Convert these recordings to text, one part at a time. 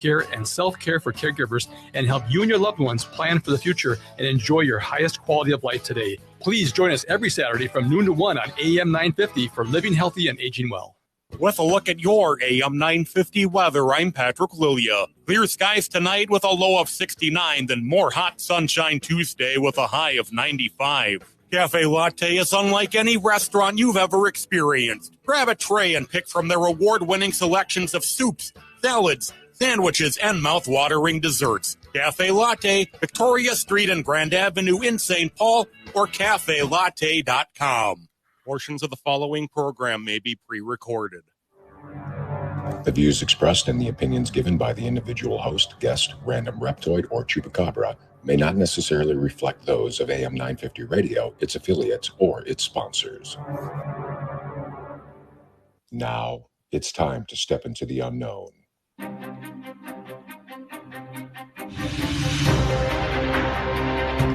care and self-care for caregivers and help you and your loved ones plan for the future and enjoy your highest quality of life today. Please join us every Saturday from noon to 1 on AM 950 for Living Healthy and Aging Well. With a look at your AM 950 weather, I'm Patrick Lilia. Clear skies tonight with a low of 69, then more hot sunshine Tuesday with a high of 95. Cafe Latte is unlike any restaurant you've ever experienced. Grab a tray and pick from their award-winning selections of soups, salads, sandwiches, and mouth-watering desserts. Cafe Latte, Victoria Street and Grand Avenue in St. Paul, or cafelatte.com. Portions of the following program may be pre-recorded. The views expressed and the opinions given by the individual host, guest, random reptoid, or chupacabra may not necessarily reflect those of AM 950 Radio, its affiliates, or its sponsors. Now, it's time to step into the unknown.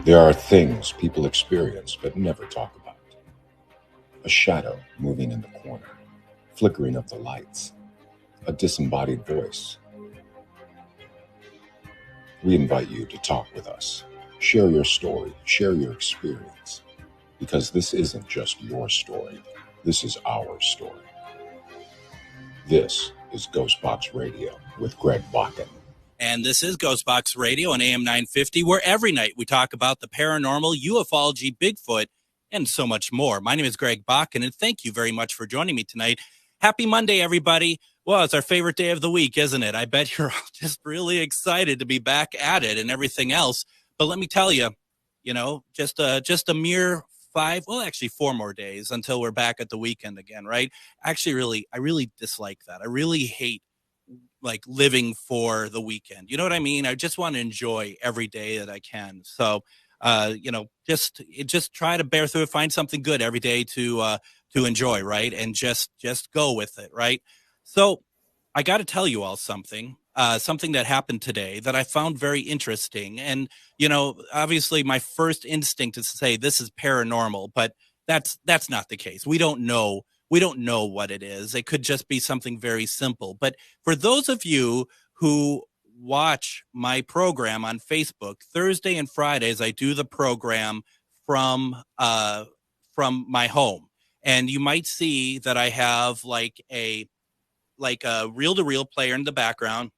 There are things people experience but never talk about. A shadow moving in the corner, flickering of the lights, a disembodied voice. We invite you to talk with us. Share your story, share your experience, because this isn't just your story. This is our story. This is Ghostbox Radio with Greg Bakken. And this is Ghostbox Radio on AM 950, where every night we talk about the paranormal, ufology, Bigfoot, and so much more. My name is Greg Bakken, and thank you very much for joining me tonight. Happy Monday, everybody. Well, it's our favorite day of the week, isn't it? I bet you're all just really excited to be back at it and everything else. But let me tell you, just a mere 4 more days until we're back at the weekend again, right? Actually, I really dislike that. I really hate living for the weekend. You know what I mean? I just want to enjoy every day that I can. So, just try to bear through it, find something good every day to enjoy, right? And just go with it, right? So I got to tell you all something that happened today that I found very interesting. And, obviously my first instinct is to say this is paranormal, but that's not the case. We don't know what it is. It could just be something very simple. But for those of you who watch my program on Facebook, Thursday and Fridays, I do the program from my home. And you might see that I have a reel-to-reel player in the background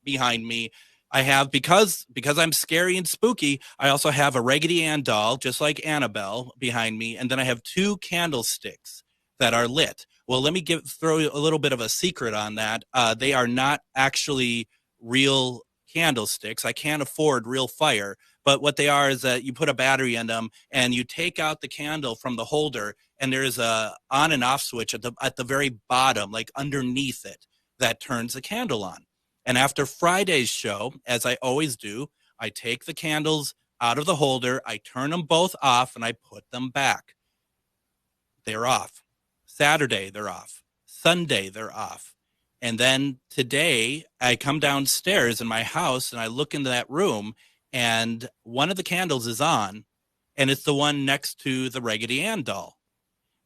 behind me. I have, because I'm scary and spooky, I also have a Raggedy Ann doll, just like Annabelle, behind me. And then I have 2 candlesticks that are lit. Well, let me throw a little bit of a secret on that. They are not actually real candlesticks. I can't afford real fire. But what they are is that you put a battery in them and you take out the candle from the holder, and there's a on and off switch at the very bottom, underneath it, that turns the candle on. And after Friday's show, as I always do, I take the candles out of the holder, I turn them both off, and I put them back. They're off. Saturday, they're off. Sunday, they're off. And then today, I come downstairs in my house, and I look into that room, and one of the candles is on, and it's the one next to the Raggedy Ann doll.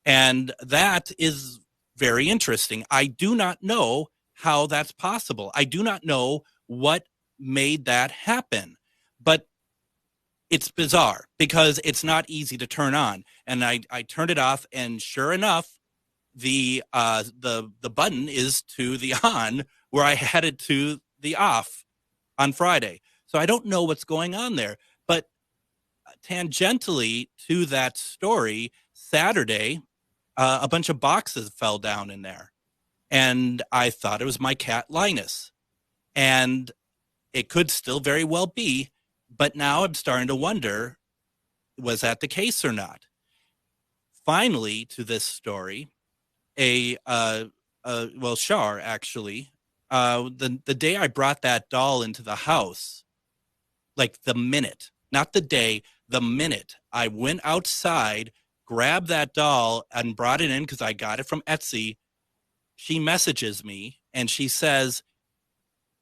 And that is very interesting. I do not know how that's possible. I do not know what made that happen, but it's bizarre because it's not easy to turn on. And I turned it off, and sure enough, the button is to the on where I had it to the off on Friday. So I don't know what's going on there. But tangentially to that story, Saturday, a bunch of boxes fell down in there. And I thought it was my cat Linus. And it could still very well be. But now I'm starting to wonder, was that the case or not? Finally, to this story, Shar, actually, the day I brought that doll into the house, the minute, not the day, the minute I went outside, grabbed that doll and brought it in because I got it from Etsy, she messages me and she says,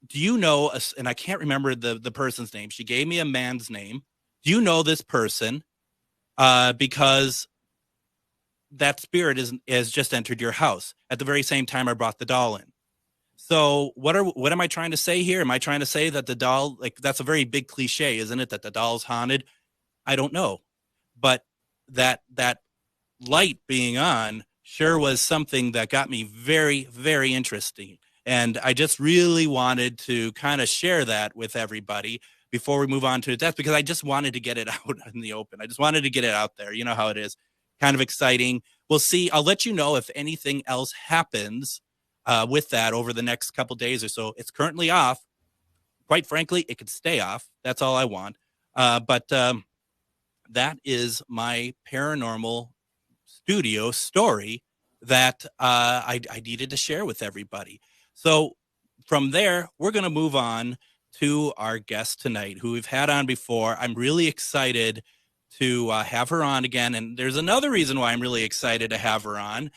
do you know, and I can't remember the person's name. She gave me a man's name. Do you know this person? Because that spirit has just entered your house at the very same time I brought the doll in. So what am I trying to say here? Am I trying to say that the doll, like, that's a very big cliche, isn't it? That the doll's haunted? I don't know. But that light being on sure was something that got me very, very interesting. And I just really wanted to kind of share that with everybody before we move on to death, because I just wanted to get it out in the open. I just wanted to get it out there. You know how it is. Kind of exciting. We'll see. I'll let you know if anything else happens with that over the next couple days or so. It's currently off. Quite frankly, it could stay off. That's all I want. But that is my paranormal studio story that I needed to share with everybody. So from there, we're going to move on to our guest tonight, who we've had on before. I'm really excited to have her on again. And there's another reason why I'm really excited to have her on.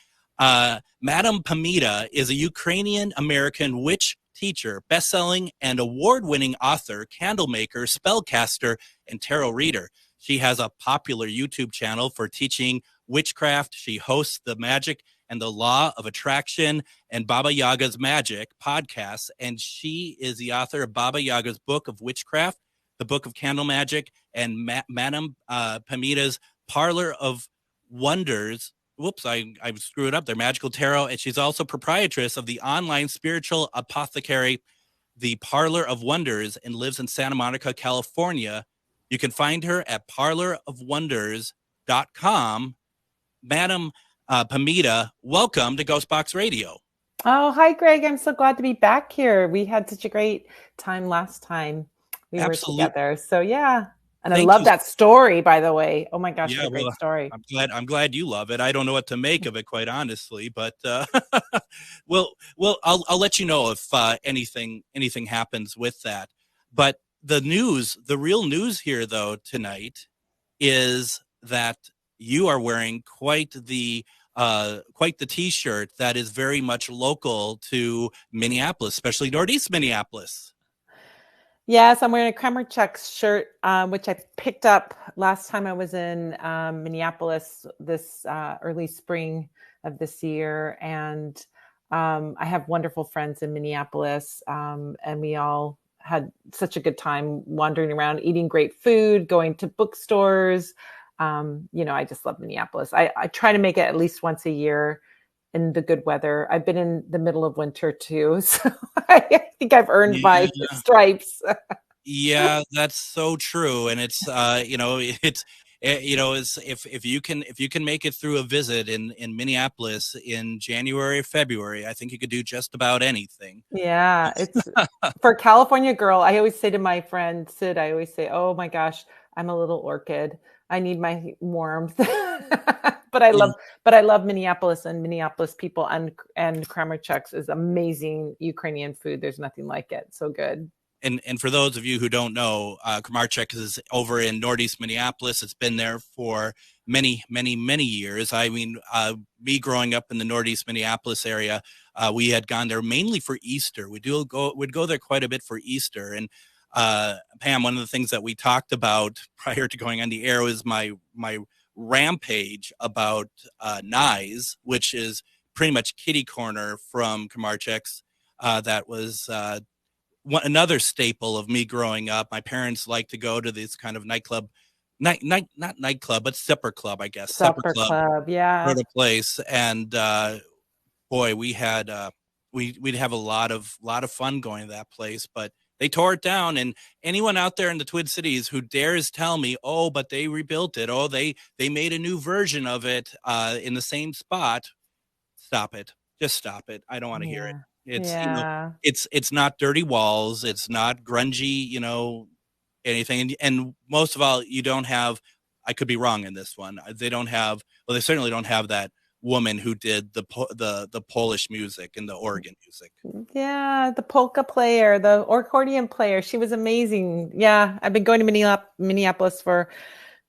Madame Pamita is a Ukrainian-American witch teacher, best-selling and award-winning author, candle maker, spellcaster, and tarot reader. She has a popular YouTube channel for teaching witchcraft. She hosts the Magic and the Law of Attraction and Baba Yaga's Magic podcasts, and she is the author of Baba Yaga's Book of Witchcraft, the Book of Candle Magic, and Madame Pamita's Parlor of Wonders. Whoops, I screwed up there. Magical Tarot. And she's also proprietress of the online spiritual apothecary, the Parlor of Wonders, and lives in Santa Monica, California. You can find her at parlorofwonders.com. Madam Pamita, welcome to Ghostbox Radio. Oh, hi, Greg. I'm so glad to be back here. We had such a great time last time we were together. So, yeah. And I love that story, by the way. Oh, my gosh, what a great story. I'm glad you love it. I don't know what to make of it, quite honestly. But, I'll let you know if anything happens with that. But the real news here, though, tonight is that you are wearing quite the T-shirt that is very much local to Minneapolis, especially Northeast Minneapolis. Yes, I'm wearing a Kremerchuk's shirt, which I picked up last time I was in Minneapolis this early spring of this year. And I have wonderful friends in Minneapolis, and we all had such a good time wandering around, eating great food, going to bookstores. I just love Minneapolis. I try to make it at least once a year in the good weather. I've been in the middle of winter too, so I think I've earned my stripes. Yeah, that's so true. And it's if you can make it through a visit in Minneapolis in January or February, I think you could do just about anything. Yeah, it's for a California girl. I always say to my friend Sid, I always say, "Oh my gosh, I'm a little orchid. I need my warmth." But I love Minneapolis and Minneapolis people, and Kremerchuk's is amazing Ukrainian food. There's nothing like it. So good. And for those of you who don't know, Kremerchuk's is over in Northeast Minneapolis. It's been there for many, many, many years. I mean, me growing up in the Northeast Minneapolis area, we had gone there mainly for Easter. We'd go there quite a bit for Easter. And Pam, one of the things that we talked about prior to going on the air was my rampage about Nyes, which is pretty much kitty corner from Kremerchuk's. That was another staple of me growing up. My parents liked to go to this kind of nightclub, not nightclub, but supper club, I guess. Supper club, yeah. Sort of place. And boy, we had we'd have a lot of fun going to that place, but they tore it down. And anyone out there in the Twin Cities who dares tell me, oh, but they rebuilt it, oh, they made a new version of it in the same spot, stop it. Just stop it. I don't want to hear it. It's it's not dirty walls. It's not grungy, anything. And most of all, you don't have, I could be wrong in this one. They certainly don't have that woman who did the Polish music and the organ music. Yeah, the polka player, the accordion player. She was amazing. Yeah, I've been going to Minneapolis for,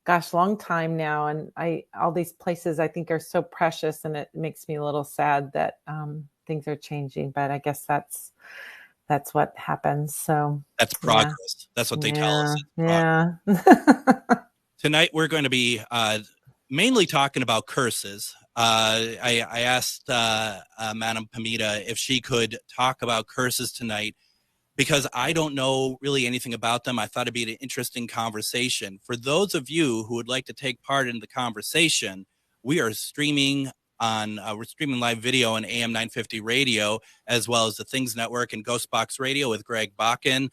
gosh, long time now, and all these places I think are so precious, and it makes me a little sad that things are changing. But I guess that's what happens. So that's progress. Yeah. That's what they tell us. Yeah. Tonight we're going to be mainly talking about curses. I asked Madam Pamita if she could talk about curses tonight, because I don't know really anything about them. I thought it'd be an interesting conversation. For those of you who would like to take part in the conversation, we are streaming we're streaming live video on AM 950 radio, as well as the Things Network and Ghostbox Radio with Greg Bakken.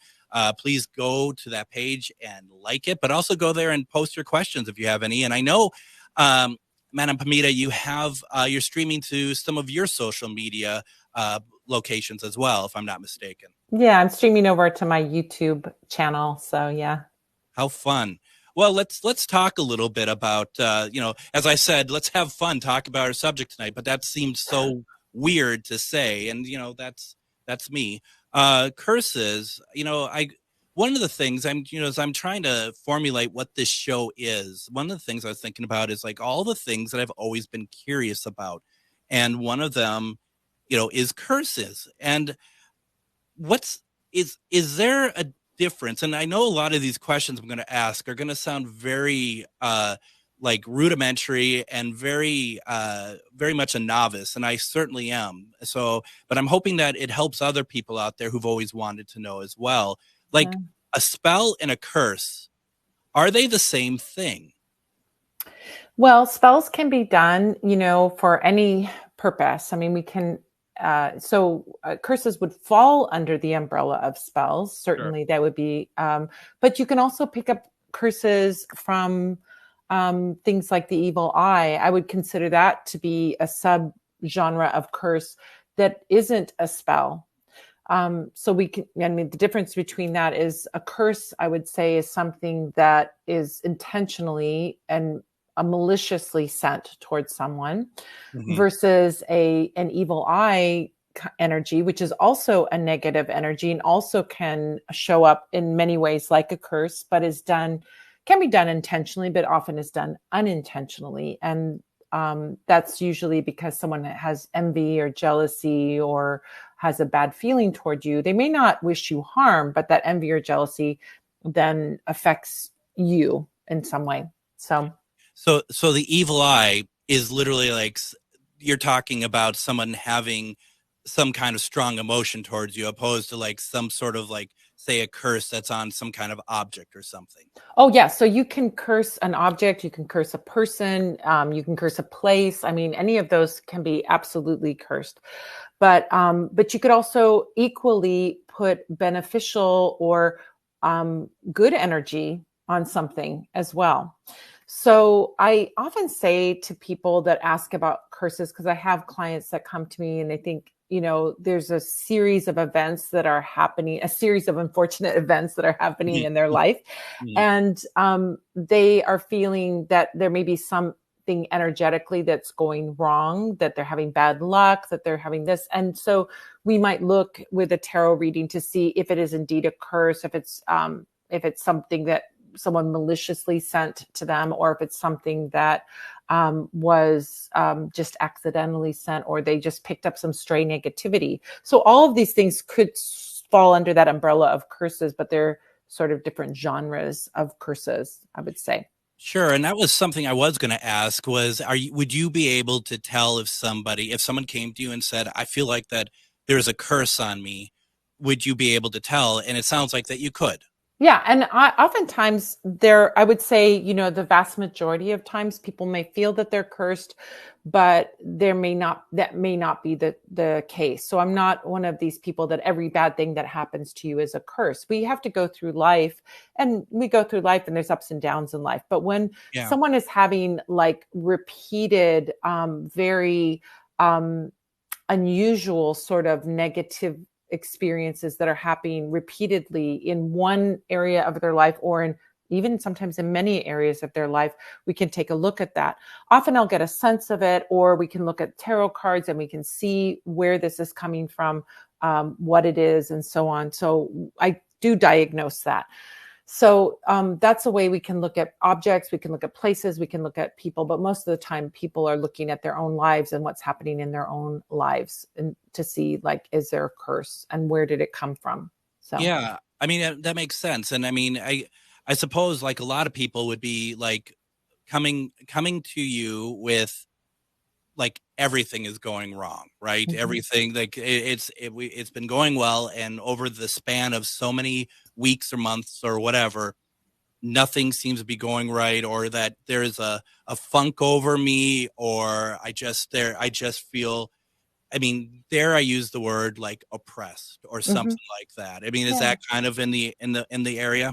Please go to that page and like it, but also go there and post your questions if you have any. And I know, Madam Pamita, you have you're streaming to some of your social media locations as well, if I'm not mistaken. Yeah, I'm streaming over to my YouTube channel. So yeah. How fun. Well, let's talk a little bit about, as I said, let's have fun, talk about our subject tonight, but that seemed so weird to say. And, that's me. Curses, one of the things as I'm trying to formulate what this show is, one of the things I was thinking about is like all the things that I've always been curious about. And one of them, is curses. And is there a difference? And I know a lot of these questions I'm going to ask are going to sound very like rudimentary and very much a novice, and I certainly am. So, but I'm hoping that it helps other people out there who've always wanted to know as well. Like a spell and a curse, are they the same thing? Well, spells can be done, for any purpose. I mean, we can. Curses would fall under the umbrella of spells. Certainly, sure. That would be. But you can also pick up curses from things like the evil eye. I would consider that to be a subgenre of curse that isn't a spell. So the difference between that is a curse, I would say, is something that is intentionally and maliciously sent towards someone, versus an evil eye energy, which is also a negative energy and also can show up in many ways like a curse, but can be done intentionally, but often is done unintentionally. And that's usually because someone has envy or jealousy or has a bad feeling toward you. They may not wish you harm, but that envy or jealousy then affects you in some way. So the evil eye is literally like you're talking about someone having some kind of strong emotion towards you, opposed to like some sort of like, say, a curse that's on some kind of object or something. Oh yeah. So you can curse an object, you can curse a person, you can curse a place. I mean, any of those can be absolutely cursed, but you could also equally put beneficial or good energy on something as well. So I often say to people that ask about curses, because I have clients that come to me and they think, there's a series of events that are happening, a series of unfortunate events that are happening in their life. And they are feeling that there may be something energetically that's going wrong, that they're having bad luck, that they're having this. And so we might look with a tarot reading to see if it is indeed a curse, if it's something that someone maliciously sent to them, or if it's something that was just accidentally sent, or they just picked up some stray negativity. So all of these things could fall under that umbrella of curses, but they're sort of different genres of curses, I would say. Sure. And that was something I was going to ask was, would you be able to tell if someone came to you and said, I feel like that there's a curse on me, would you be able to tell? And it sounds like that you could. Yeah. And oftentimes I would say, the vast majority of times people may feel that they're cursed, but that may not be the case. So I'm not one of these people that every bad thing that happens to you is a curse. We have to go through life, and there's ups and downs in life. But when someone is having like repeated, very unusual sort of negative experiences that are happening repeatedly in one area of their life, or even sometimes in many areas of their life, we can take a look at that. Often I'll get a sense of it, or we can look at tarot cards and we can see where this is coming from, what it is, and so on. So I do diagnose that. So that's a way we can look at objects, we can look at places, we can look at people, but most of the time people are looking at their own lives and what's happening in their own lives, and to see like, is there a curse and where did it come from? So yeah, I mean, that makes sense. And I mean, I suppose like a lot of people would be like coming to you with like everything is going wrong, right? Everything, like it's been going well, and over the span of so many weeks or months or whatever, nothing seems to be going right, or that there's a funk over me, or I just feel, I mean, dare I use the word like oppressed or something like that. I mean, is that kind of in the area?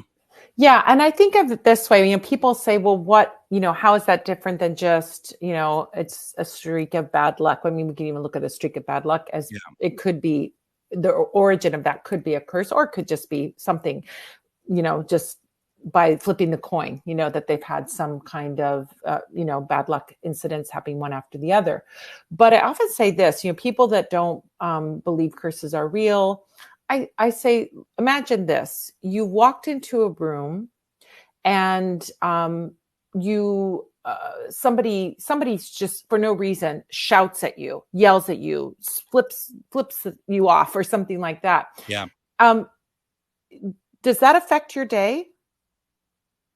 Yeah. And I think of it this way, people say, well, what, how is that different than just, it's a streak of bad luck? I mean, we can even look at a streak of bad luck as it could be, the origin of that could be a curse, or it could just be something, just by flipping the coin, that they've had some kind of, bad luck incidents happening one after the other. But I often say this, people that don't believe curses are real, I say, imagine this: you walked into a room and somebody's just for no reason shouts at you, yells at you, flips you off, or something like that. Yeah. Does that affect your day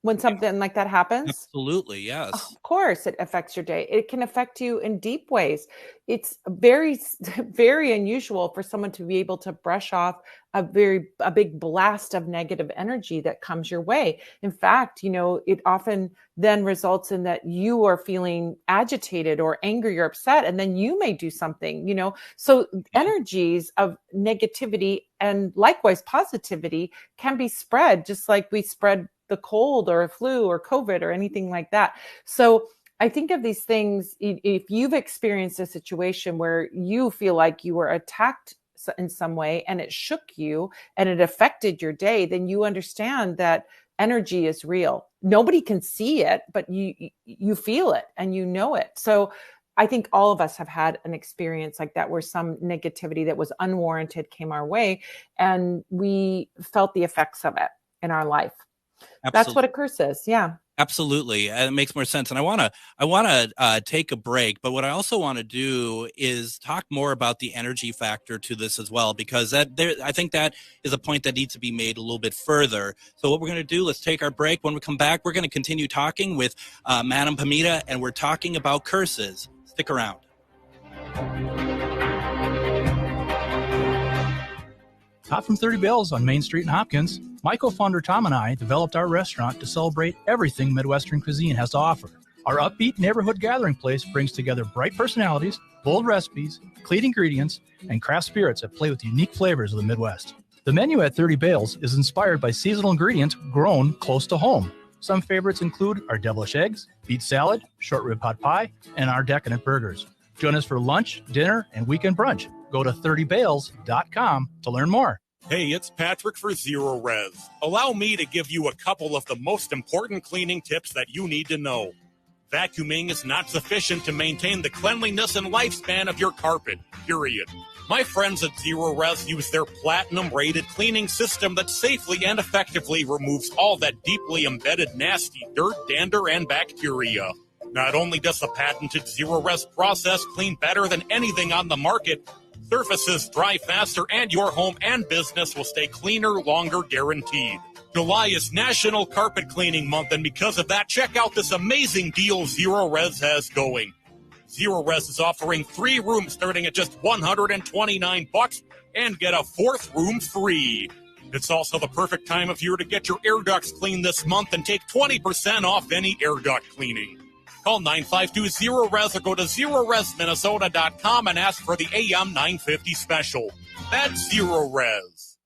when something like that happens? Absolutely, yes. Of course, it affects your day. It can affect you in deep ways. It's very, very unusual for someone to be able to brush off a big blast of negative energy that comes your way. In fact, it often then results in that you are feeling agitated or angry or upset, and then you may do something, So energies of negativity and likewise positivity can be spread, just like we spread the cold or a flu or COVID or anything like that. So I think of these things, if you've experienced a situation where you feel like you were attacked in some way and it shook you and it affected your day, then you understand that energy is real. Nobody can see it, but you feel it and you know it. So I think all of us have had an experience like that, where some negativity that was unwarranted came our way and we felt the effects of it in our life. Absolutely. That's what a curse is. Yeah. Absolutely. It makes more sense. And I want to take a break, but what I also want to do is talk more about the energy factor to this as well, because I think that is a point that needs to be made a little bit further. So what we're going to do, let's take our break. When we come back, we're going to continue talking with Madam Pamita, and we're talking about curses. Stick around. Hot from 30 Bells on Main Street in Hopkins, my co-founder Tom and I developed our restaurant to celebrate everything Midwestern cuisine has to offer. Our upbeat neighborhood gathering place brings together bright personalities, bold recipes, clean ingredients, and craft spirits that play with unique flavors of the Midwest. The menu at 30 Bales is inspired by seasonal ingredients grown close to home. Some favorites include our devilish eggs, beet salad, short rib pot pie, and our decadent burgers. Join us for lunch, dinner, and weekend brunch. Go to 30bales.com to learn more. Hey, it's Patrick for Zero Res. Allow me to give you a couple of the most important cleaning tips that you need to know. Vacuuming is not sufficient to maintain the cleanliness and lifespan of your carpet, period. My friends at Zero Res use their platinum-rated cleaning system that safely and effectively removes all that deeply embedded nasty dirt, dander, and bacteria. Not only does the patented Zero Res process clean better than anything on the market, surfaces dry faster, and your home and business will stay cleaner longer, guaranteed. July is National Carpet Cleaning Month, and because of that, check out this amazing deal Zero Res has going. Zero Res is offering 3 rooms starting at just $129 and get a 4th room free. It's also the perfect time of year to get your air ducts cleaned this month and take 20% off any air duct cleaning. Call 952-ZERO-RES or go to ZeroResMinnesota.com and ask for the AM 950 special. That's Zero Res.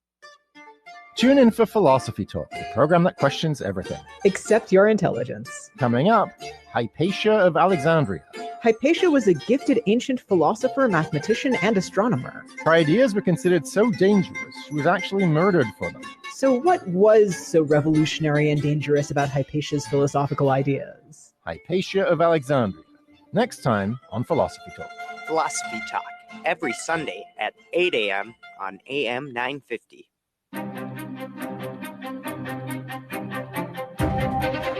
Tune in for Philosophy Talk, the program that questions everything. Except your intelligence. Coming up, Hypatia of Alexandria. Hypatia was a gifted ancient philosopher, mathematician, and astronomer. Her ideas were considered so dangerous, she was actually murdered for them. So what was so revolutionary and dangerous about Hypatia's philosophical ideas? Hypatia of Alexandria. Next time on Philosophy Talk. Philosophy Talk, every Sunday at 8 a.m. on AM 950.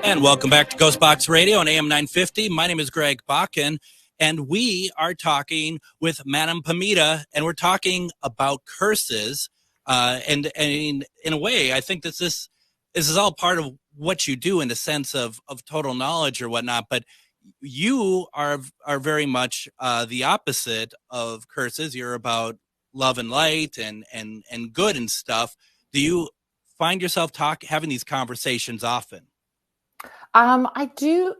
And welcome back to Ghostbox Radio on AM 950. My name is Greg Bakken, and we are talking with Madam Pamita, and we're talking about curses. And in a way, I think this is all part of what you do in the sense of total knowledge or whatnot. But you are very much the opposite of curses. You're about love and light and good and stuff. Do you find yourself having these conversations often? I do,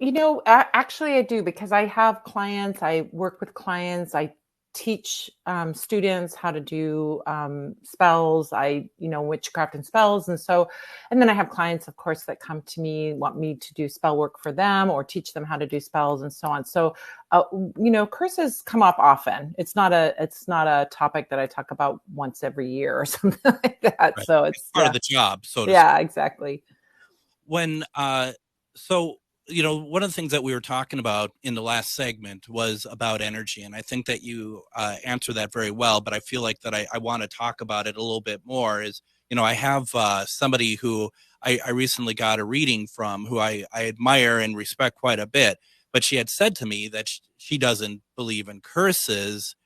actually I do, because I have clients, I work with clients, I teach students how to do spells, witchcraft and spells. And then I have clients, of course, that come to me, want me to do spell work for them or teach them how to do spells and so on. So, curses come up often. It's not a topic that I talk about once every year or something like that. Right. So it's part of the job. So yeah, exactly. When, so, one of the things that we were talking about in the last segment was about energy. And I think that you answer that very well, but I feel like that I want to talk about it a little bit more is, I have somebody who I recently got a reading from who I admire and respect quite a bit, but she had said to me that she doesn't believe in curses.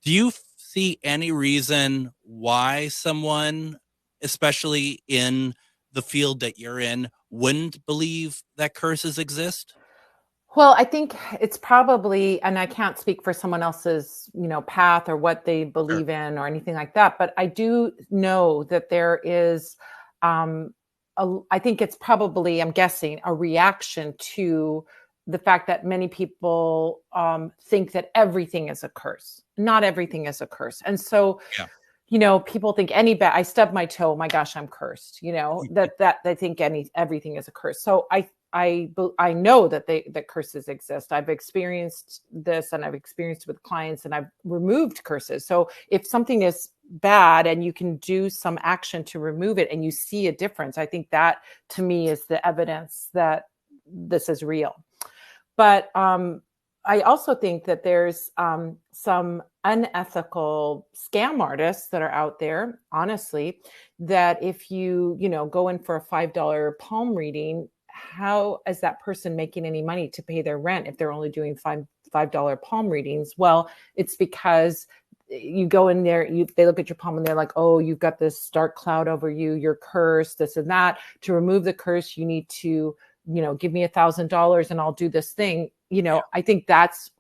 Do you see any reason why someone, especially in the field that you're in, wouldn't believe that curses exist? Well, I think it's probably, and I can't speak for someone else's, path or what they believe in or anything like that, but I do know that there is, I think it's probably, I'm guessing, a reaction to the fact that many people think that everything is a curse. Not everything is a curse. And so, people think I stubbed my toe, my gosh, I'm cursed, that they think everything is a curse. So I know that curses exist. I've experienced this, and I've experienced with clients, and I've removed curses. So if something is bad and you can do some action to remove it and you see a difference, I think that to me is the evidence that this is real. But I also think that there's some unethical scam artists that are out there, honestly, that if you go in for a $5 palm reading, how is that person making any money to pay their rent if they're only doing $5 palm readings? Well, it's because you go in there, they look at your palm and they're like, oh, you've got this dark cloud over you, you're cursed, this and that. To remove the curse, you need to, give me $1,000 and I'll do this thing. I think that's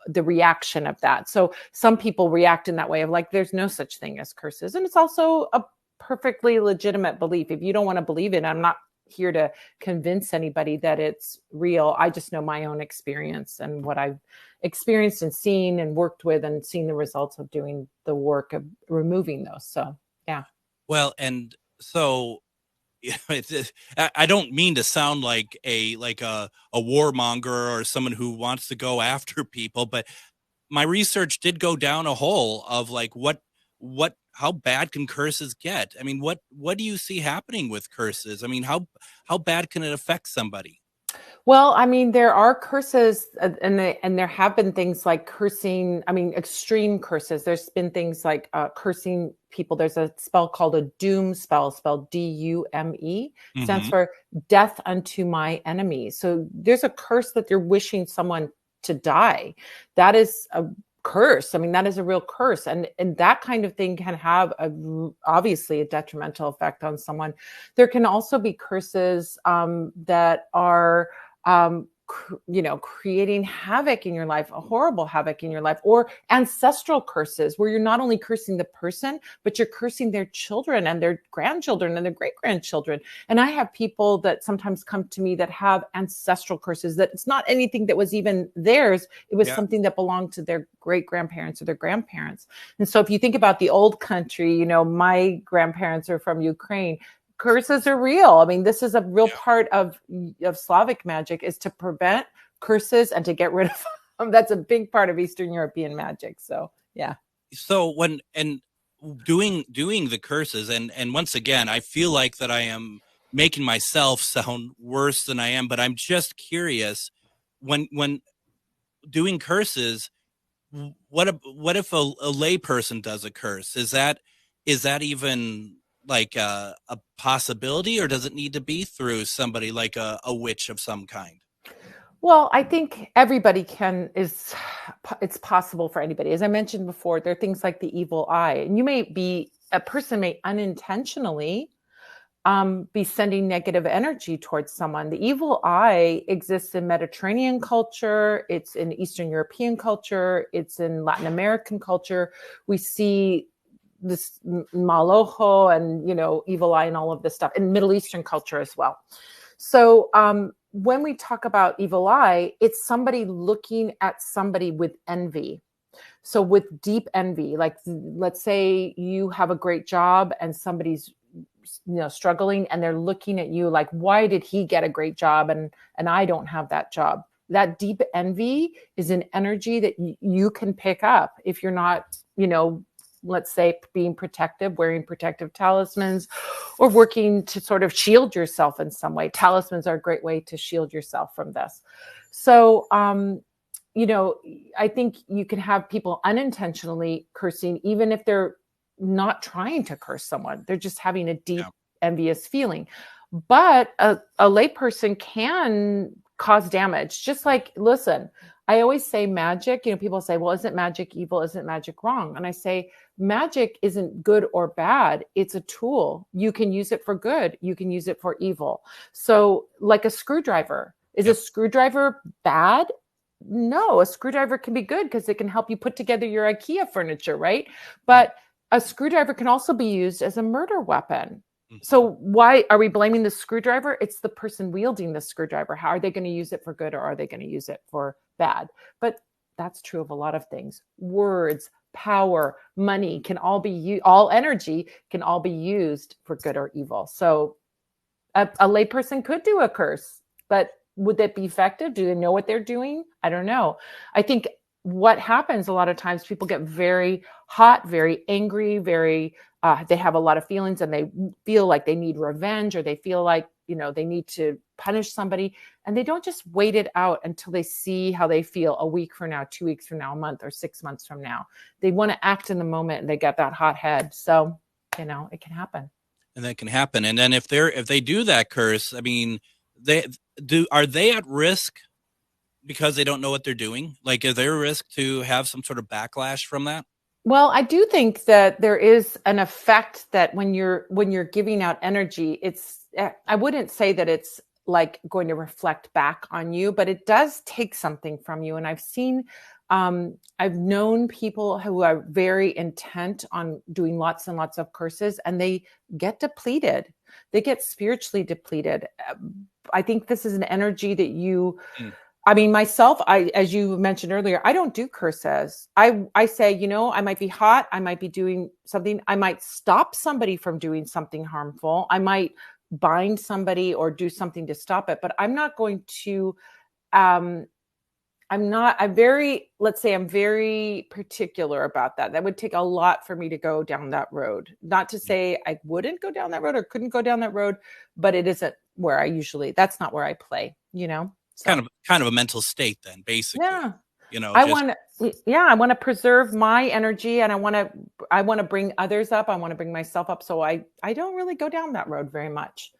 the reaction of that. So some people react in that way of like, there's no such thing as curses. And it's also a perfectly legitimate belief. If you don't want to believe it, I'm not here to convince anybody that it's real. I just know my own experience and what I've experienced and seen and worked with and seen the results of doing the work of removing those. So, yeah. Well, and so I don't mean to sound like a warmonger or someone who wants to go after people, but my research did go down a hole of like how bad can curses get? I mean, what do you see happening with curses? I mean, how bad can it affect somebody? Well, I mean, there are curses, and there have been things like cursing. I mean, extreme curses. There's been things like cursing people. There's a spell called a doom spell, spelled D-U-M-E, stands for death unto my enemies. So there's a curse that you're wishing someone to die. That is a curse. I mean, that is a real curse. And that kind of thing can have obviously a detrimental effect on someone. There can also be curses that are, creating havoc in your life, a horrible havoc in your life, or ancestral curses where you're not only cursing the person, but you're cursing their children and their grandchildren and their great-grandchildren. And I have people that sometimes come to me that have ancestral curses, that it's not anything that was even theirs. It was something that belonged to their great-grandparents or their grandparents. And so if you think about the old country, my grandparents are from Ukraine. Curses are real. I mean, this is a real part of Slavic magic, is to prevent curses and to get rid of them. That's a big part of Eastern European magic. So, yeah. So doing the curses, and once again, I feel like that I am making myself sound worse than I am, but I'm just curious, when doing curses, what if a lay person does a curse? Is that even like a possibility, or does it need to be through somebody like a witch of some kind? Well, I think everybody it's possible for anybody. As I mentioned before, there are things like the evil eye, and a person may unintentionally be sending negative energy towards someone. The evil eye exists in Mediterranean culture. It's in Eastern European culture. It's in Latin American culture. We see this mal ojo and, evil eye and all of this stuff in Middle Eastern culture as well. So when we talk about evil eye, it's somebody looking at somebody with envy. So with deep envy, like let's say you have a great job and somebody's struggling, and they're looking at you like, why did he get a great job and I don't have that job? That deep envy is an energy that you can pick up if you're not, let's say being protective, wearing protective talismans, or working to sort of shield yourself in some way. Talismans are a great way to shield yourself from this. So, I think you can have people unintentionally cursing, even if they're not trying to curse someone. They're just having a deep envious feeling. But a layperson can cause damage. Just like, listen, I always say magic, people say, well, isn't magic evil? Isn't magic wrong? And I say, magic isn't good or bad. It's a tool. You can use it for good. You can use it for evil. So like a screwdriver, is a screwdriver bad? No, a screwdriver can be good because it can help you put together your IKEA furniture, right? But a screwdriver can also be used as a murder weapon. So why are we blaming the screwdriver? It's the person wielding the screwdriver. How are they going to use it for good, or are they going to use it for bad? But that's true of a lot of things. Words, power, money can all be all energy can all be used for good or evil. So a layperson could do a curse, but would that be effective? Do they know what they're doing? I don't know. I think what happens a lot of times, people get very hot, very angry, they have a lot of feelings, and they feel like they need revenge, or they feel like, they need to punish somebody, and they don't just wait it out until they see how they feel a week from now, 2 weeks from now, a month, or 6 months from now. They want to act in the moment, and they get that hot head. So, it can happen. And that can happen. And then if they do that curse, I mean, are they at risk because they don't know what they're doing? Like, is there a risk to have some sort of backlash from that? Well, I do think that there is an effect that when you're giving out energy, I wouldn't say that it's like going to reflect back on you, but it does take something from you. And I've known people who are very intent on doing lots and lots of curses, and they get depleted. They get spiritually depleted. I think this is an energy that myself, as you mentioned earlier, I don't do curses. I say, I might be hot. I might be doing something. I might stop somebody from doing something harmful. I might bind somebody or do something to stop it, but I'm not going to, I'm very particular about that. That would take a lot for me to go down that road. Not to say I wouldn't go down that road or couldn't go down that road, but it isn't where that's not where I play, So, kind of a mental state then, basically. Yeah. I want to preserve my energy, and I want to bring others up. I want to bring myself up. So I don't really go down that road very much.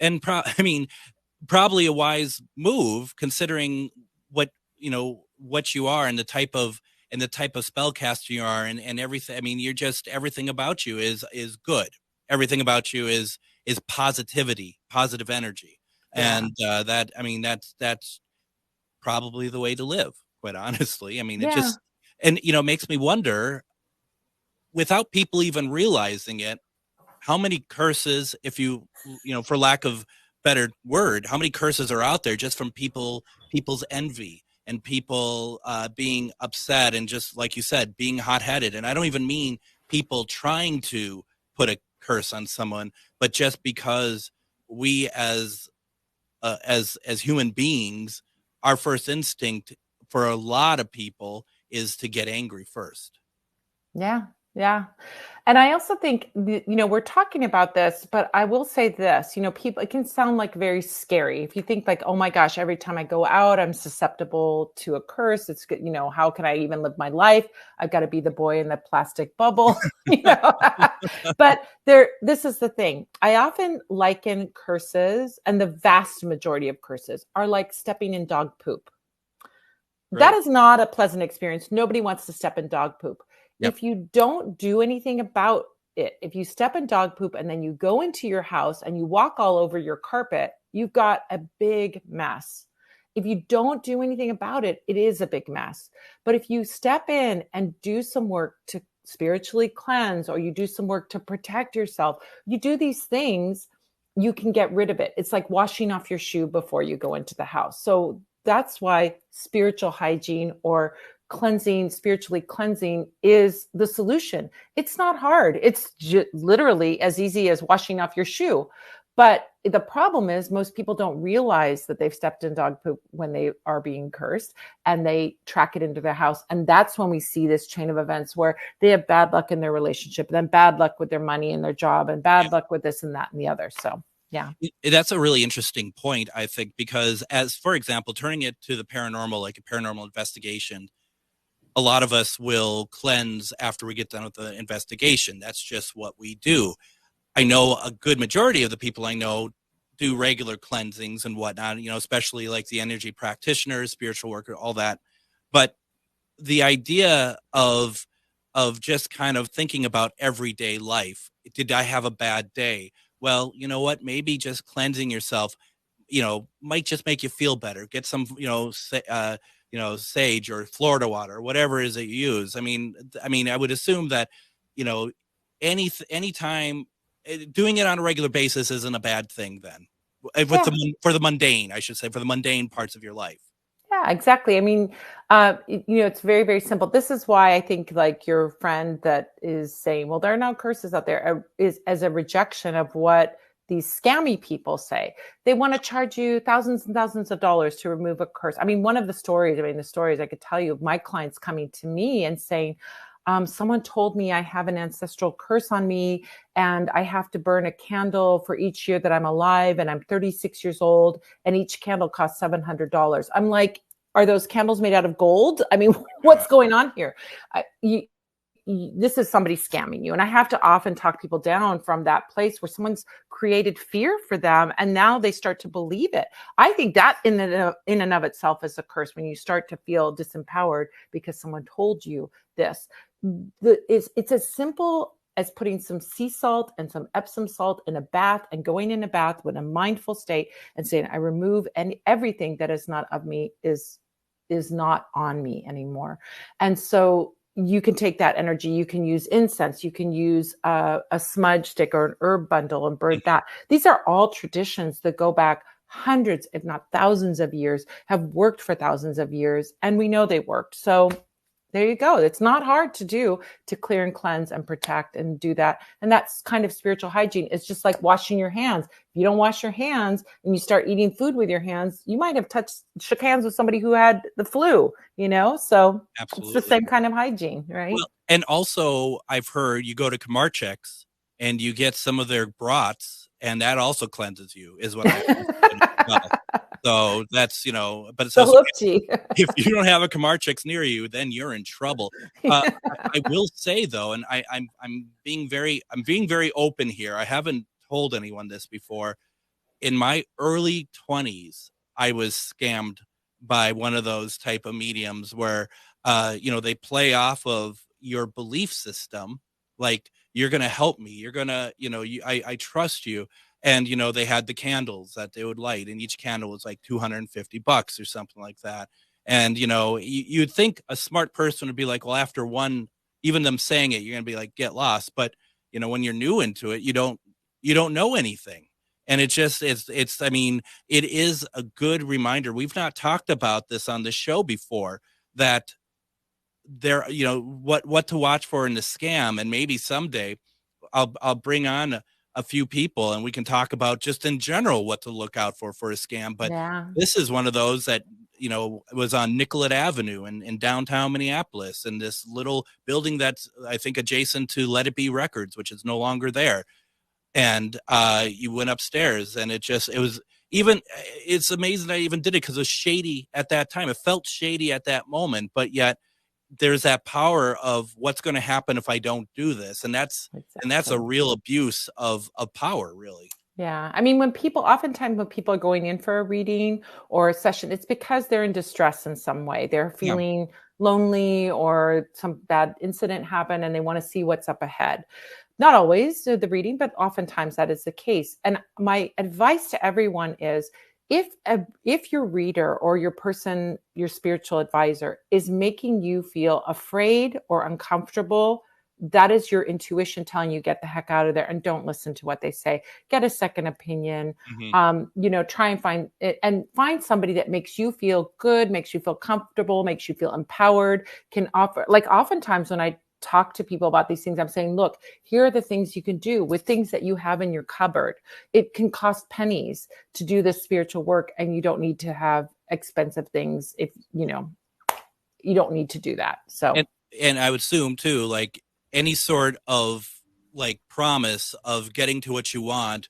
And probably a wise move, considering what you are and the type of spellcaster you are and everything. I mean, you're just, everything about you is good. Everything about you is positivity, positive energy. Yeah. And that's probably the way to live, quite honestly. I mean, it just, and makes me wonder, without people even realizing it, how many curses, if for lack of better word, how many curses are out there just from people's envy and people being upset and, just like you said, being hot-headed. And I don't even mean people trying to put a curse on someone, but just because we as human beings, our first instinct for a lot of people is to get angry first. Yeah. And I also think, we're talking about this, but I will say this, people, it can sound like very scary. If you think like, oh my gosh, every time I go out, I'm susceptible to a curse. It's good. How can I even live my life? I've got to be the boy in the plastic bubble, But this is the thing. I often liken curses, and the vast majority of curses are like stepping in dog poop. Right. That is not a pleasant experience. Nobody wants to step in dog poop. Yep. If you don't do anything about it. If you step in dog poop and then you go into your house and you walk all over your carpet, you've got a big mess. If you don't do anything about it, it is a big mess. But if you step in and do some work to spiritually cleanse, or you do some work to protect yourself, you do these things, you can get rid of it. It's like washing off your shoe before you go into the house. So that's why spiritual hygiene or cleansing, spiritually cleansing, is the solution. It's not hard. It's literally as easy as washing off your shoe. But the problem is most people don't realize that they've stepped in dog poop when they are being cursed, and they track it into their house. And that's when we see this chain of events where they have bad luck in their relationship, then bad luck with their money and their job, and bad luck with this and that and the other. So yeah. That's a really interesting point, I think, because as, for example, turning it to the paranormal, like a paranormal investigation, a lot of us will cleanse after we get done with the investigation. That's just what we do. I know a good majority of the people I know do regular cleansings and whatnot, especially like the energy practitioners, spiritual worker, all that. But the idea of just kind of thinking about everyday life, did I have a bad day? Well, you know what? Maybe just cleansing yourself, might just make you feel better. Get some, sage or Florida water, or whatever it is that you use. I mean, I would assume that, anytime doing it on a regular basis isn't a bad thing then. For the mundane, I should say, for the mundane parts of your life. Yeah, exactly. I mean, it's very, very simple. This is why I think like your friend that is saying, well, there are no curses out there, is as a rejection of what these scammy people say. They want to charge you thousands and thousands of dollars to remove a curse. I mean, one of the stories I could tell you of my clients coming to me and saying, someone told me I have an ancestral curse on me and I have to burn a candle for each year that I'm alive, and I'm 36 years old, and each candle costs $700. I'm like, are those candles made out of gold? I mean, what's going on here? This is somebody scamming you. And I have to often talk people down from that place where someone's created fear for them, and now they start to believe it. I think that in and of itself is a curse, when you start to feel disempowered because someone told you this. It's as simple as putting some sea salt and some Epsom salt in a bath, and going in a bath with a mindful state and saying, I remove everything that is not of me, is not on me anymore. And so you can take that energy, you can use incense, you can use a smudge stick or an herb bundle and burn that. These are all traditions that go back hundreds, if not thousands of years, have worked for thousands of years, and we know they worked. So there you go. It's not hard to do, to clear and cleanse and protect and do that. And that's kind of spiritual hygiene. It's just like washing your hands. If you don't wash your hands and you start eating food with your hands, you might have shook hands with somebody who had the flu, So Absolutely. It's the same kind of hygiene, right? Well, and also I've heard you go to Kamarchek's and you get some of their brats, and that also cleanses you, is what I So that's, but it's also, if you don't have a Kamarchek's near you, then you're in trouble. I will say though, and I'm being very open here. I haven't told anyone this before. In my early 20s, I was scammed by one of those type of mediums where, they play off of your belief system. Like, you're going to help me. You're going to, I trust you. And, they had the candles that they would light, and each candle was like $250 or something like that. And, you'd think a smart person would be like, well, after one, even them saying it, you're going to be like, get lost. But, when you're new into it, you don't know anything. And it just it's I mean, it is a good reminder. We've not talked about this on the show before, that there, what to watch for in the scam. And maybe someday I'll bring on a few people and we can talk about just in general what to look out for a scam. But This is one of those that, was on Nicollet Avenue in downtown Minneapolis, in this little building that's, I think, adjacent to Let It Be Records, which is no longer there. And you went upstairs, and it's amazing I even did it, because it was shady at that time. It felt shady at that moment, but yet there's that power of what's going to happen if I don't do this. And that's a real abuse of power, really. Yeah. I mean, oftentimes when people are going in for a reading or a session, it's because they're in distress in some way. They're feeling lonely, or some bad incident happened and they want to see what's up ahead. Not always the reading, but oftentimes that is the case. And my advice to everyone is, if your reader or your person, your spiritual advisor, is making you feel afraid or uncomfortable, that is your intuition telling you get the heck out of there and don't listen to what they say. Get a second opinion. Try and find it, and find somebody that makes you feel good, makes you feel comfortable, makes you feel empowered, can offer. Like oftentimes when I talk to people about these things, I'm saying, look, here are the things you can do with things that you have in your cupboard. It can cost pennies to do this spiritual work, and you don't need to have expensive things if you don't need to do that. So and I would assume too, like any sort of like promise of getting to what you want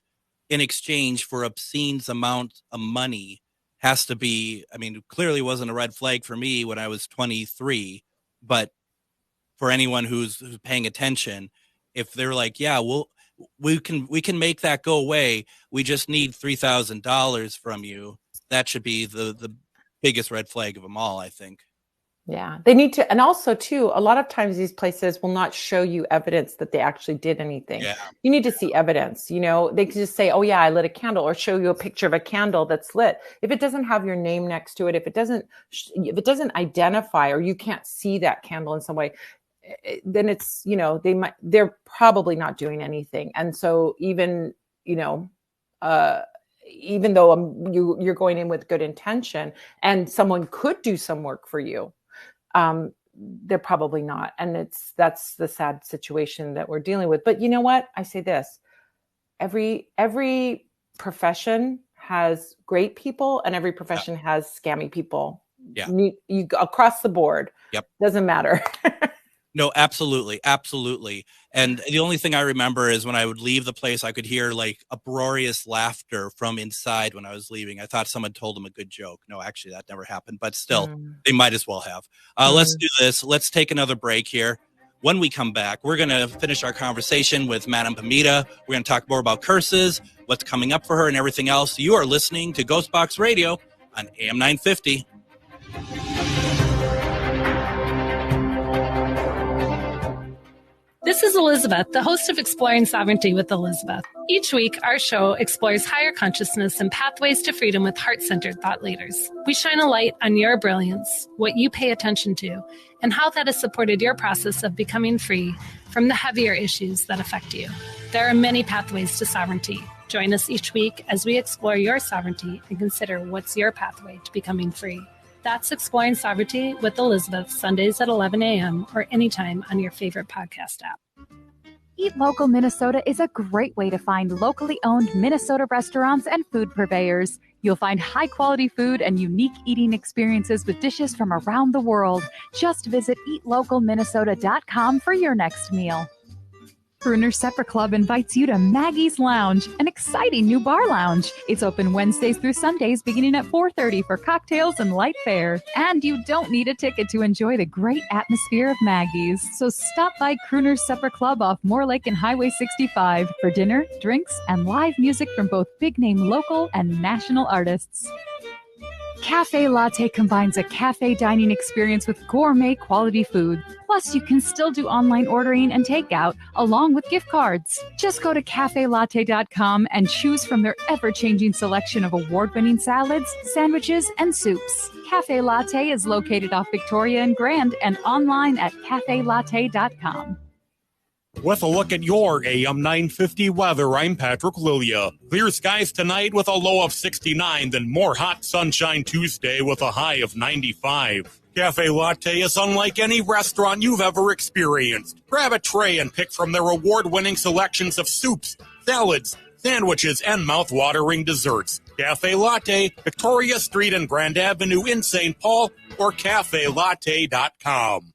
in exchange for obscene amount of money has to be, I mean, clearly wasn't a red flag for me when I was 23, but for anyone who's paying attention, if they're like, yeah, we can make that go away, we just need $3,000 from you, that should be the biggest red flag of them all, I think. Yeah, they need to. And also too, a lot of times these places will not show you evidence that they actually did anything. Yeah. You need to see evidence. They can just say, oh yeah, I lit a candle, or show you a picture of a candle that's lit. If it doesn't have your name next to it, if it doesn't identify, or you can't see that candle in some way, then it's, they're probably not doing anything. And so even though you're going in with good intention and someone could do some work for you, they're probably not. And that's the sad situation that we're dealing with. But you know what? I say this, every profession has great people, and every profession has scammy people. Yeah. You across the board. Yep. Doesn't matter. No, absolutely. Absolutely. And the only thing I remember is when I would leave the place, I could hear like uproarious laughter from inside when I was leaving. I thought someone told them a good joke. No, actually that never happened, but still they might as well have. Let's do this. Let's take another break here. When we come back, we're going to finish our conversation with Madame Pamita. We're going to talk more about curses, what's coming up for her, and everything else. You are listening to Ghostbox Radio on AM 950. This is Elizabeth, the host of Exploring Sovereignty with Elizabeth. Each week, our show explores higher consciousness and pathways to freedom with heart-centered thought leaders. We shine a light on your brilliance, what you pay attention to, and how that has supported your process of becoming free from the heavier issues that affect you. There are many pathways to sovereignty. Join us each week as we explore your sovereignty and consider what's your pathway to becoming free. That's Exploring Sovereignty with Elizabeth, Sundays at 11 a.m. or anytime on your favorite podcast app. Eat Local Minnesota is a great way to find locally owned Minnesota restaurants and food purveyors. You'll find high-quality food and unique eating experiences with dishes from around the world. Just visit eatlocalminnesota.com for your next meal. Crooner Supper Club invites you to Maggie's Lounge, an exciting new bar lounge. It's open Wednesdays through Sundays beginning at 4:30 for cocktails and light fare. And you don't need a ticket to enjoy the great atmosphere of Maggie's. So stop by Crooner Supper Club off Moore Lake and Highway 65 for dinner, drinks, and live music from both big-name local and national artists. Cafe Latte combines a cafe dining experience with gourmet quality food. Plus, you can still do online ordering and takeout along with gift cards. Just go to cafelatte.com and choose from their ever-changing selection of award-winning salads, sandwiches, and soups. Cafe Latte is located off Victoria and Grand and online at cafelatte.com. With a look at your AM 950 weather, I'm Patrick Lilia. Clear skies tonight with a low of 69, then more hot sunshine Tuesday with a high of 95. Cafe Latte is unlike any restaurant you've ever experienced. Grab a tray and pick from their award-winning selections of soups, salads, sandwiches, and mouth-watering desserts. Cafe Latte, Victoria Street and Grand Avenue in St. Paul, or cafelatte.com.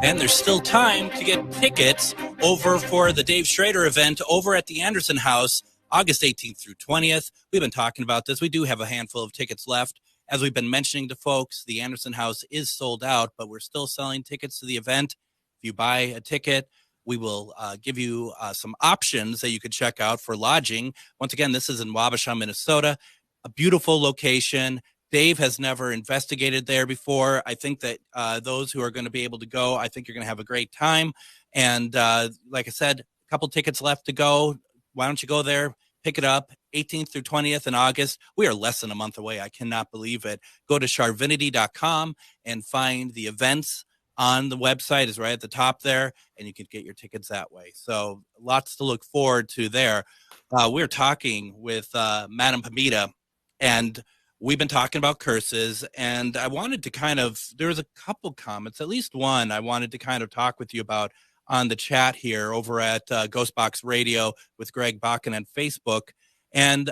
And there's still time to get tickets over for the Dave Schrader event over at the Anderson House, August 18th through 20th. We've been talking about this. We do have a handful of tickets left. As we've been mentioning to folks, the Anderson House is sold out, but we're still selling tickets to the event. If you buy a ticket, we will give you some options that you could check out for lodging. Once again, this is in Wabasha, Minnesota, a beautiful location, Dave has never investigated there before. I think that those who are going to be able to go, I think you're going to have a great time. And like I said, a couple tickets left to go. Why don't you go there, pick it up, 18th through 20th in August. We are less than a month away. I cannot believe it. Go to charvinity.com and find the events on the website is right at the top there, and you can get your tickets that way. So lots to look forward to there. We're talking with Madame Pamita, and we've been talking about curses, and I wanted to there was a couple comments, at least one I wanted to kind of talk with you about on the chat here over at Ghostbox Radio with Greg Bakken on Facebook. And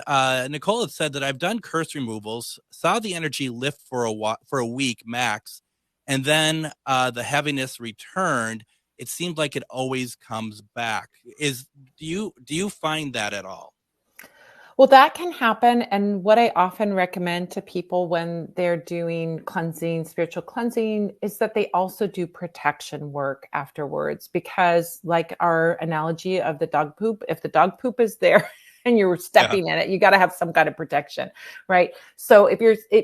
Nicole had said that I've done curse removals, saw the energy lift for a week max, and then the heaviness returned. It seemed like it always comes back. Do you find that at all? Well, that can happen. And what I often recommend to people when they're doing cleansing, spiritual cleansing, is that they also do protection work afterwards. Because like our analogy of the dog poop, if the dog poop is there and you're stepping in it, you got to have some kind of protection, right? So it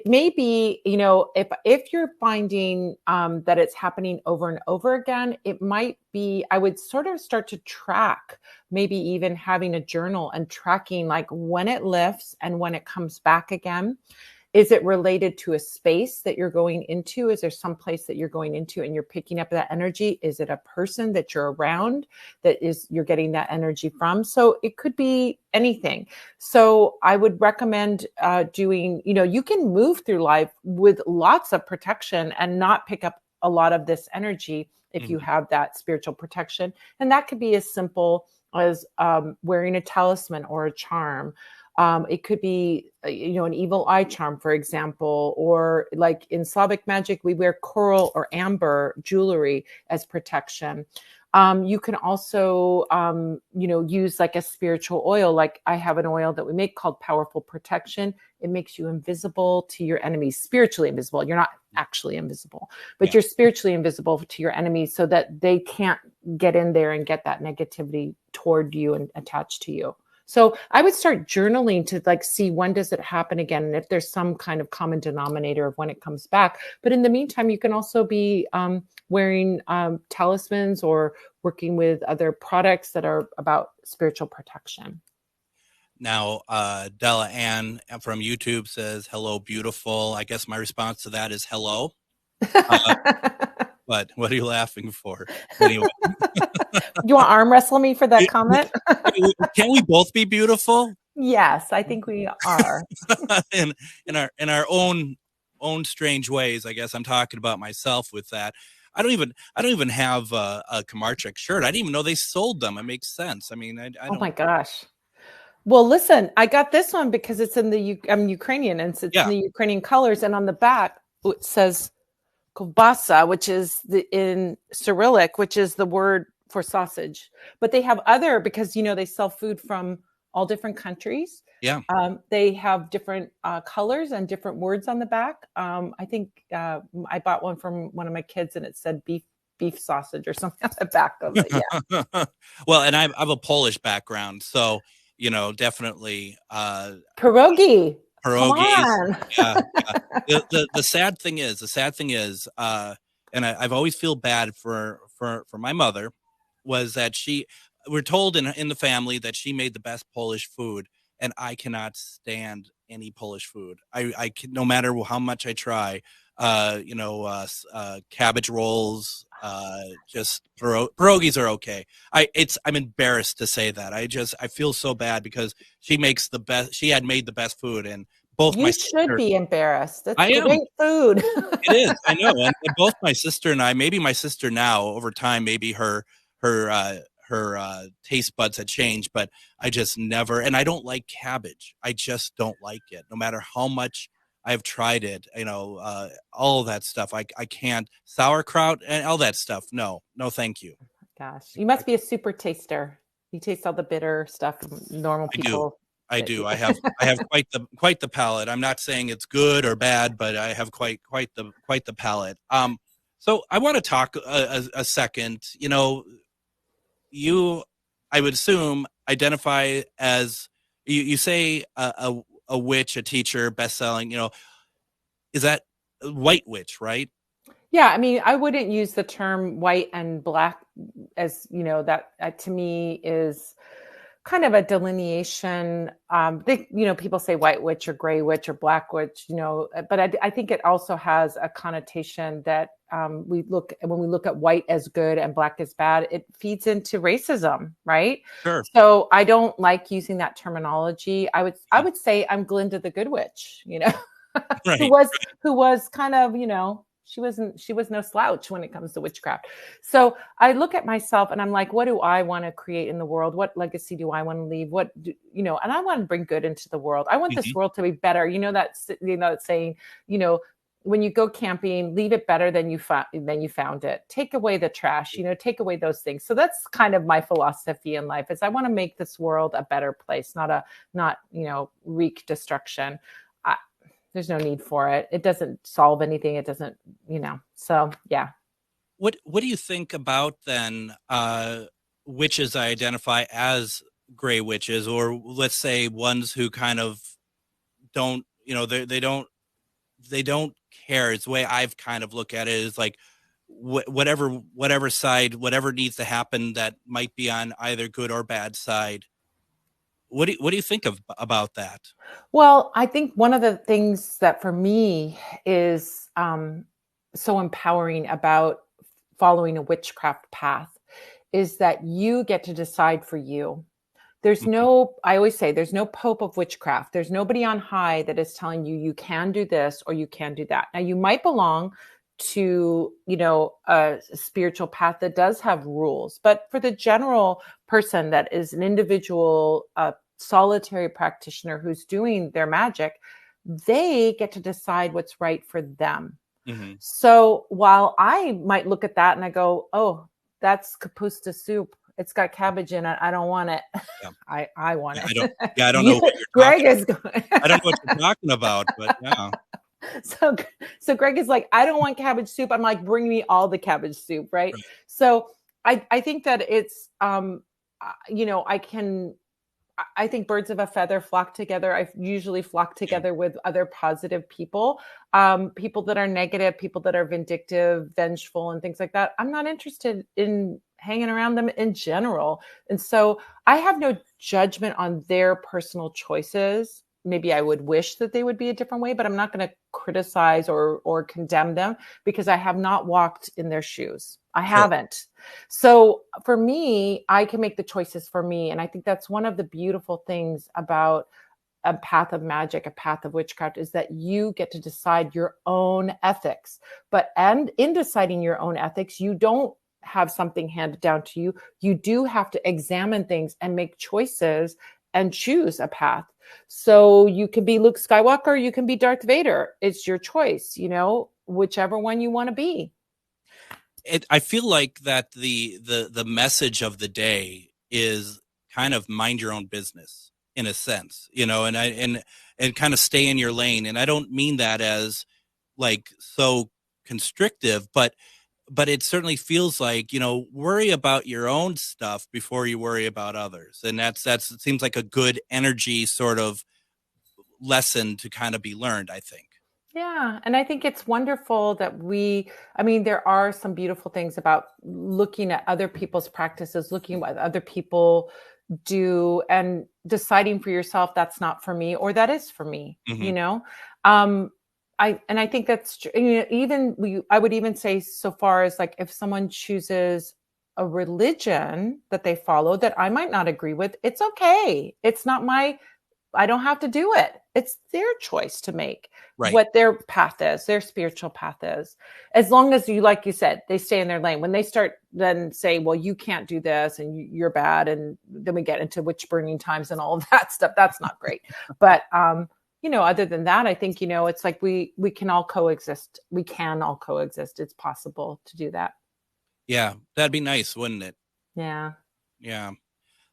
may be, if you're finding that it's happening over and over again, it might be, I would sort of start to track, maybe even having a journal and tracking like when it lifts and when it comes back again. Is it related to a space that you're going into? Is there some place that you're going into and you're picking up that energy? Is it a person that you're around you're getting that energy from? So it could be anything. So I would recommend doing, you can move through life with lots of protection and not pick up a lot of this energy if you have that spiritual protection. And that could be as simple as wearing a talisman or a charm. It could be, an evil eye charm, for example, or like in Slavic magic, we wear coral or amber jewelry as protection. You can also, use like a spiritual oil. Like I have an oil that we make called Powerful Protection. It makes you invisible to your enemies, spiritually invisible. You're not actually invisible, but you're spiritually invisible to your enemies so that they can't get in there and get that negativity toward you and attached to you. So I would start journaling to like see when does it happen again, and if there's some kind of common denominator of when it comes back. But in the meantime, you can also be wearing talismans or working with other products that are about spiritual protection. Now, Della Ann from YouTube says, "Hello, beautiful." I guess my response to that is hello. But what are you laughing for? Anyway. You want to arm wrestle me for that comment? Can we both be beautiful? Yes, I think we are. in our own strange ways. I guess I'm talking about myself with that. I don't even have a Kamarchik shirt. I didn't even know they sold them. It makes sense. I mean, I don't. Oh my gosh. Well, listen, I got this one because it's in I'm Ukrainian, and it's in the Ukrainian colors, and on the back it says kovbasa, which is in Cyrillic, which is the word for sausage. But they have other, because they sell food from all different countries. Yeah. They have different colors and different words on the back. I think I bought one from one of my kids, and it said beef sausage or something on the back of it. Yeah. Well, and I have a Polish background, so definitely pierogi. Pierogies. Yeah. The sad thing is, and I've always feel bad for my mother, was that we're told in the family that she made the best Polish food, and I cannot stand any Polish food. I can, no matter how much I try, cabbage rolls, just pierogies are okay. I'm embarrassed to say that. I feel so bad because she had made the best food, and both you my should be embarrassed. That's great food. It is. I know. And both my sister and I, maybe my sister now over time, maybe her taste buds had changed, but I just never, and I don't like cabbage. I just don't like it. No matter how much I've tried it, all of that stuff. I can't. Sauerkraut and all that stuff. No, thank you. Gosh, you must be a super taster. You taste all the bitter stuff normal people. I do. I have quite the palate. I'm not saying it's good or bad, but I have quite the palate. So I want to talk a second. You, I would assume, identify as you say a witch, a teacher, best-selling. is that white witch, right? Yeah, I mean, I wouldn't use the term white and black as, that to me is kind of a delineation. People say white witch or gray witch or black witch, but I think it also has a connotation that when we look at white as good and black as bad, it feeds into racism, right? Sure. So I don't like using that terminology. I would say I'm Glinda the Good Witch, Right. who was kind of, she was no slouch when it comes to witchcraft. So I look at myself and I'm like, what do I want to create in the world? What legacy do I want to leave? And I want to bring good into the world. I want this world to be better. That saying, when you go camping, leave it better than you found it. Take away the trash, take away those things. So that's kind of my philosophy in life is I want to make this world a better place, not wreak destruction. There's no need for it. It doesn't solve anything. It doesn't, so yeah. What do you think about then witches I identify as gray witches, or let's say ones who kind of don't, they don't care. It's the way I've kind of look at it is like whatever side, whatever needs to happen that might be on either good or bad side. What do you think about that? Well, I think one of the things that for me is so empowering about following a witchcraft path is that you get to decide for you. There's I always say there's no pope of witchcraft. There's nobody on high that is telling you can do this or you can do that. Now you might belong to, a spiritual path that does have rules, but for the general person that is an individual, solitary practitioner who's doing their magic, they get to decide what's right for them. Mm-hmm. So while I might look at that and I go, oh, that's kapusta soup. It's got cabbage in it. I don't want it. Yeah. I want it. I don't know what you're Greg is going. I don't know what you're talking about, but yeah. So Greg is like, I don't want cabbage soup. I'm like, bring me all the cabbage soup, right? So I think that it's, I think birds of a feather flock together. I usually flock together with other positive people, people that are negative, people that are vindictive, vengeful, and things like that. I'm not interested in hanging around them in general. And so I have no judgment on their personal choices. Maybe I would wish that they would be a different way, but I'm not going to criticize or condemn them because I have not walked in their shoes. I haven't. So for me, I can make the choices for me. And I think that's one of the beautiful things about a path of magic, a path of witchcraft, is that you get to decide your own ethics. And in deciding your own ethics, you don't have something handed down to you. You do have to examine things and make choices and choose a path. So you can be Luke Skywalker, you can be Darth Vader. It's your choice, whichever one you want to be. I feel like that the message of the day is kind of mind your own business in a sense, and kind of stay in your lane. And I don't mean that as like so constrictive, but it certainly feels like, worry about your own stuff before you worry about others. And it seems like a good energy sort of lesson to kind of be learned, I think. Yeah. And I think it's wonderful that there are some beautiful things about looking at other people's practices, looking at what other people do and deciding for yourself, that's not for me, or that is for me, I think that's true. I would even say so far as like, if someone chooses a religion that they follow that I might not agree with, it's okay. It's not I don't have to do it. It's their choice to make what their path is, their spiritual path is. As long as like you said, they stay in their lane. When they start then say, well, you can't do this and you're bad. And then we get into witch burning times and all of that stuff. That's not great. But, other than that, I think, it's like we can all coexist. We can all coexist. It's possible to do that. Yeah, that'd be nice, wouldn't it? Yeah. Yeah.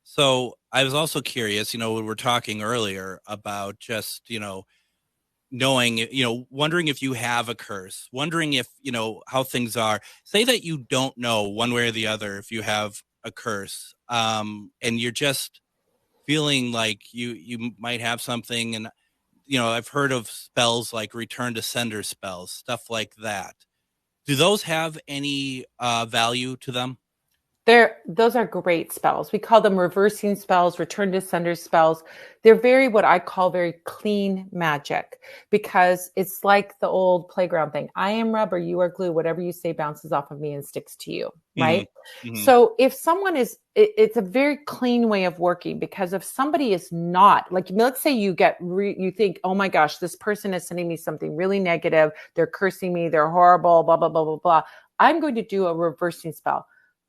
So I was also curious, we were talking earlier about just, knowing, wondering if you have a curse, wondering if, how things are. Say that you don't know one way or the other if you have a curse, and you're just feeling like you might have something, and I've heard of spells like return to sender spells, stuff like that. Do those have any value to them? Those are great spells. We call them reversing spells, return to sender spells. They're what I call very clean magic, because it's like the old playground thing. I am rubber, you are glue. Whatever you say bounces off of me and sticks to you, right? Mm-hmm. So if someone it's a very clean way of working, because if somebody is not, like, let's say you you think, oh my gosh, this person is sending me something really negative. They're cursing me. They're horrible, blah, blah, blah, blah, blah. I'm going to do a reversing spell.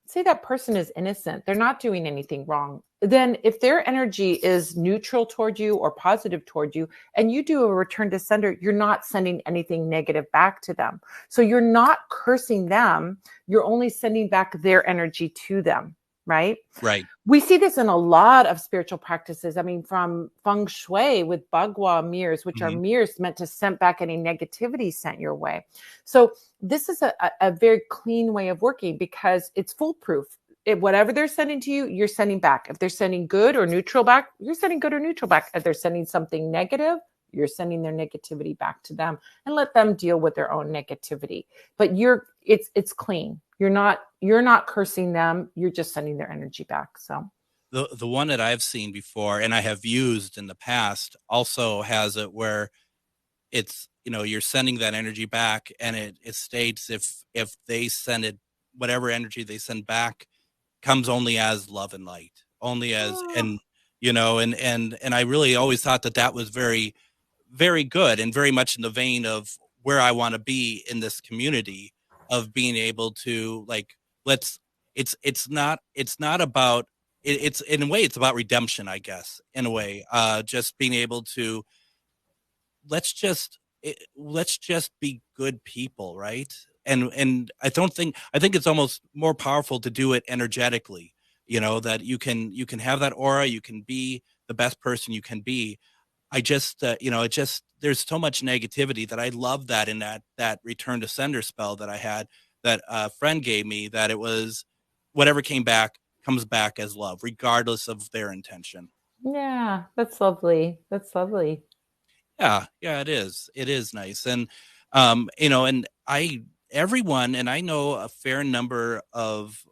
Say that person is innocent. They're not doing anything wrong. Then if their energy is neutral toward you or positive toward you, and you do a return to sender, you're not sending anything negative back to them. So you're not cursing them. You're only sending back their energy to them. Right? Right. We see this in a lot of spiritual practices. I mean, from feng shui with bagua mirrors, which are mirrors meant to send back any negativity sent your way. So this is a very clean way of working, because it's foolproof. Whatever they're sending to you, you're sending back. If they're sending good or neutral back, you're sending good or neutral back. If they're sending something negative, you're sending their negativity back to them, and let them deal with their own negativity. But it's clean. You're not cursing them. You're just sending their energy back. So the one that I've seen before and I have used in the past also has it where it's, you're sending that energy back, and it states if they send it, whatever energy they send back comes only as love and light, only as, and I really always thought that was very, very good, and very much in the vein of where I want to be in this community, of being able to, like, it's not about, it's in a way, it's about redemption, I guess, in a way, just being able to, let's just be good people. Right. And I think it's almost more powerful to do it energetically, that you can have that aura, you can be the best person you can be. I just, there's so much negativity that I love that in that return to sender spell that I had, that a friend gave me, that it was whatever came back comes back as love, regardless of their intention. Yeah, that's lovely. That's lovely. Yeah, it is. It is nice. And, and everyone, and I know a fair number of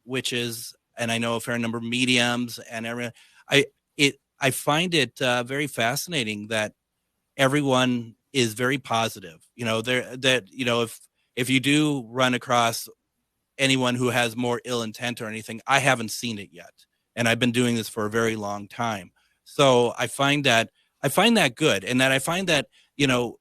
witches, and I know a fair number of mediums, and I find it very fascinating that everyone is very positive. If you do run across anyone who has more ill intent or anything, I haven't seen it yet, and I've been doing this for a very long time. So I find that good, and that I find that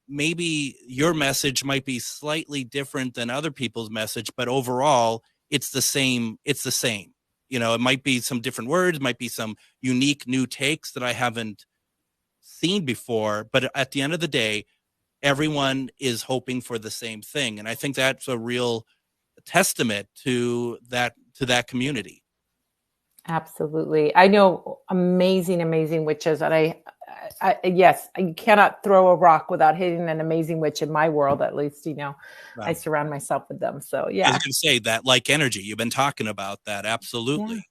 maybe your message might be slightly different than other people's message, but overall it's the same. It's the same. It might be some different words, might be some unique new takes that I haven't seen before, but at the end of the day, everyone is hoping for the same thing. And I think that's a real testament to that community. Absolutely. I know amazing witches, and yes, you cannot throw a rock without hitting an amazing witch in my world, at least, Right. I surround myself with them. So yeah. I was going to say that, like energy, you've been talking about that. Absolutely.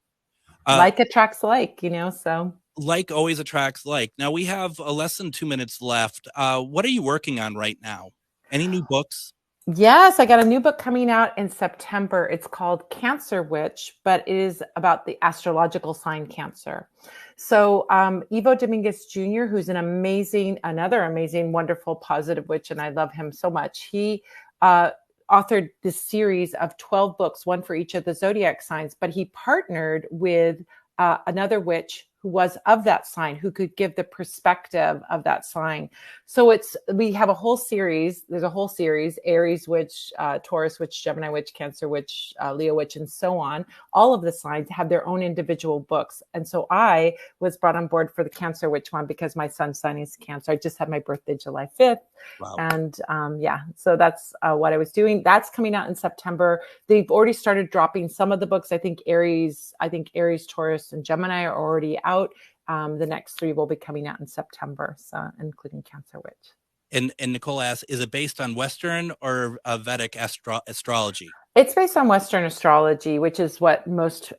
Yeah. Like attracts like, so. Like always attracts like. Now we have less than 2 minutes left. What are you working on right now? Any new books? Yes, I got a new book coming out in September. It's called Cancer Witch, but it is about the astrological sign Cancer. So Ivo Dominguez Jr., who's another amazing, wonderful, positive witch, and I love him so much. He authored this series of 12 books, one for each of the zodiac signs, but he partnered with another witch who was of that sign, who could give the perspective of that sign. So we have a whole series. There's a whole series: Aries witch, Taurus witch, Gemini witch, Cancer witch, Leo witch, and so on. All of the signs have their own individual books. And so I was brought on board for the Cancer witch one because my son's sign is Cancer. I just had my birthday July 5th. Wow. And so that's what I was doing. That's coming out in September. They've already started dropping some of the books. I think Aries, Taurus, and Gemini are already out. The next 3 will be coming out in September, so including Cancer Witch. And Nicole asks, is it based on Western or Vedic astrology? It's based on Western astrology, which is what most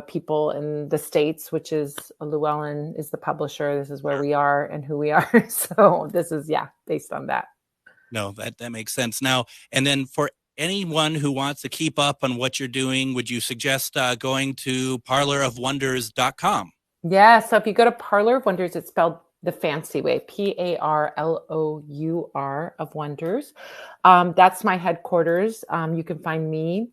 people in the States, which is Llewellyn is the publisher. This is where we are and who we are. So this is, based on that. No, that makes sense. Now, and then for anyone who wants to keep up on what you're doing, would you suggest going to parlorofwonders.com? Yeah. So if you go to Parlor of Wonders, it's spelled the fancy way, PARLOUR of Wonders. That's my headquarters. You can find me,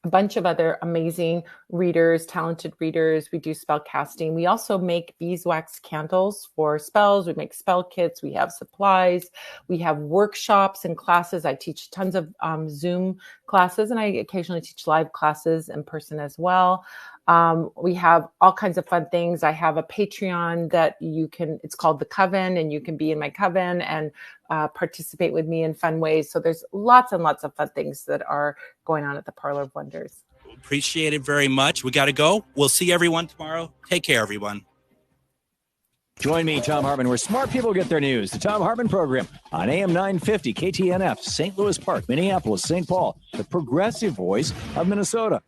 a bunch of other amazing readers, talented readers. We do spell casting. We also make beeswax candles for spells. We make spell kits. We have supplies. We have workshops and classes. I teach tons of Zoom classes, and I occasionally teach live classes in person as well. We have all kinds of fun things. I have a Patreon that it's called The Coven, and you can be in my coven and participate with me in fun ways. So there's lots and lots of fun things that are going on at the Parlor of Wonders. Appreciate it very much. We got to go. We'll see everyone tomorrow. Take care, everyone. Join me, Tom Hartman, where smart people get their news. The Tom Hartman Program on AM 950, KTNF, St. Louis Park, Minneapolis, St. Paul, the progressive voice of Minnesota.